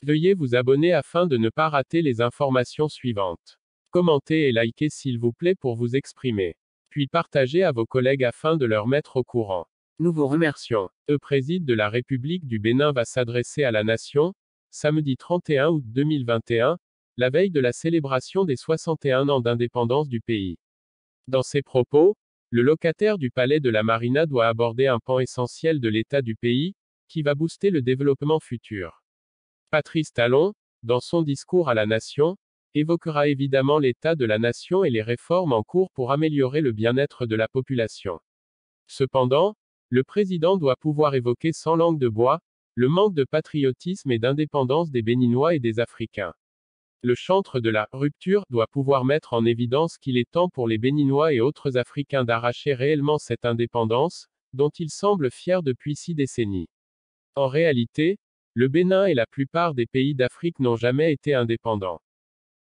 Veuillez vous abonner afin de ne pas rater les informations suivantes. Commentez et likez s'il vous plaît pour vous exprimer. Puis partagez à vos collègues afin de leur mettre au courant. Nous vous remercions. Le président de la République du Bénin va s'adresser à la nation, samedi 31 août 2021, la veille de la célébration des 61 ans d'indépendance du pays. Dans ses propos, le locataire du palais de la Marina doit aborder un pan essentiel de l'état du pays, qui va booster le développement futur. Patrice Talon, dans son discours à la nation, évoquera évidemment l'état de la nation et les réformes en cours pour améliorer le bien-être de la population. Cependant, le président doit pouvoir évoquer sans langue de bois, le manque de patriotisme et d'indépendance des Béninois et des Africains. Le chantre de la rupture doit pouvoir mettre en évidence qu'il est temps pour les Béninois et autres Africains d'arracher réellement cette indépendance, dont ils semblent fiers depuis 6 décennies. En réalité, le Bénin et la plupart des pays d'Afrique n'ont jamais été indépendants.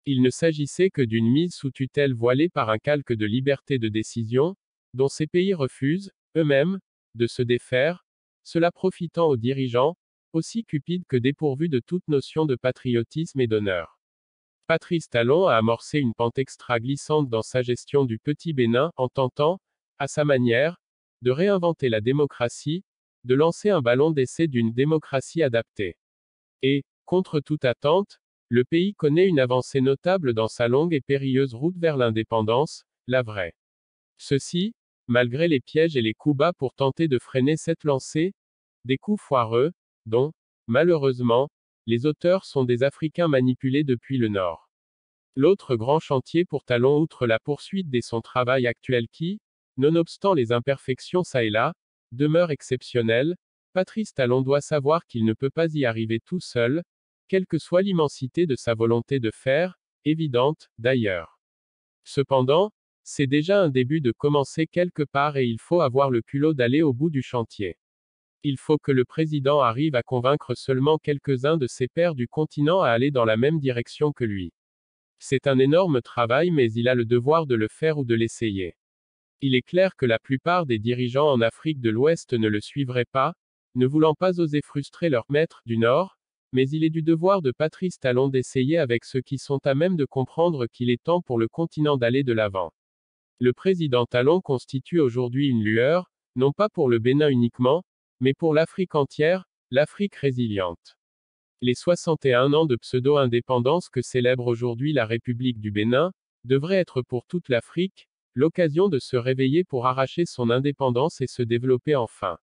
Il ne s'agissait que d'une mise sous tutelle voilée par un calque de liberté de décision, dont ces pays refusent, eux-mêmes, de se défaire, cela profitant aux dirigeants, aussi cupides que dépourvus de toute notion de patriotisme et d'honneur. Patrice Talon a amorcé une pente extra glissante dans sa gestion du petit Bénin, en tentant, à sa manière, de réinventer la démocratie, de lancer un ballon d'essai d'une démocratie adaptée. Et, contre toute attente, le pays connaît une avancée notable dans sa longue et périlleuse route vers l'indépendance, la vraie. Ceci, malgré les pièges et les coups bas pour tenter de freiner cette lancée, des coups foireux, dont, malheureusement, les auteurs sont des Africains manipulés depuis le Nord. L'autre grand chantier pour Talon outre la poursuite de son travail actuel qui, nonobstant les imperfections çà et là, demeure exceptionnel, Patrice Talon doit savoir qu'il ne peut pas y arriver tout seul, quelle que soit l'immensité de sa volonté de faire, évidente, d'ailleurs. Cependant, c'est déjà un début de commencer quelque part et il faut avoir le culot d'aller au bout du chantier. Il faut que le président arrive à convaincre seulement quelques-uns de ses pairs du continent à aller dans la même direction que lui. C'est un énorme travail mais il a le devoir de le faire ou de l'essayer. Il est clair que la plupart des dirigeants en Afrique de l'Ouest ne le suivraient pas, ne voulant pas oser frustrer leurs maîtres du Nord, mais il est du devoir de Patrice Talon d'essayer avec ceux qui sont à même de comprendre qu'il est temps pour le continent d'aller de l'avant. Le président Talon constitue aujourd'hui une lueur, non pas pour le Bénin uniquement, mais pour l'Afrique entière, l'Afrique résiliente. Les 61 ans de pseudo-indépendance que célèbre aujourd'hui la République du Bénin, devraient être pour toute l'Afrique, l'occasion de se réveiller pour arracher son indépendance et se développer enfin.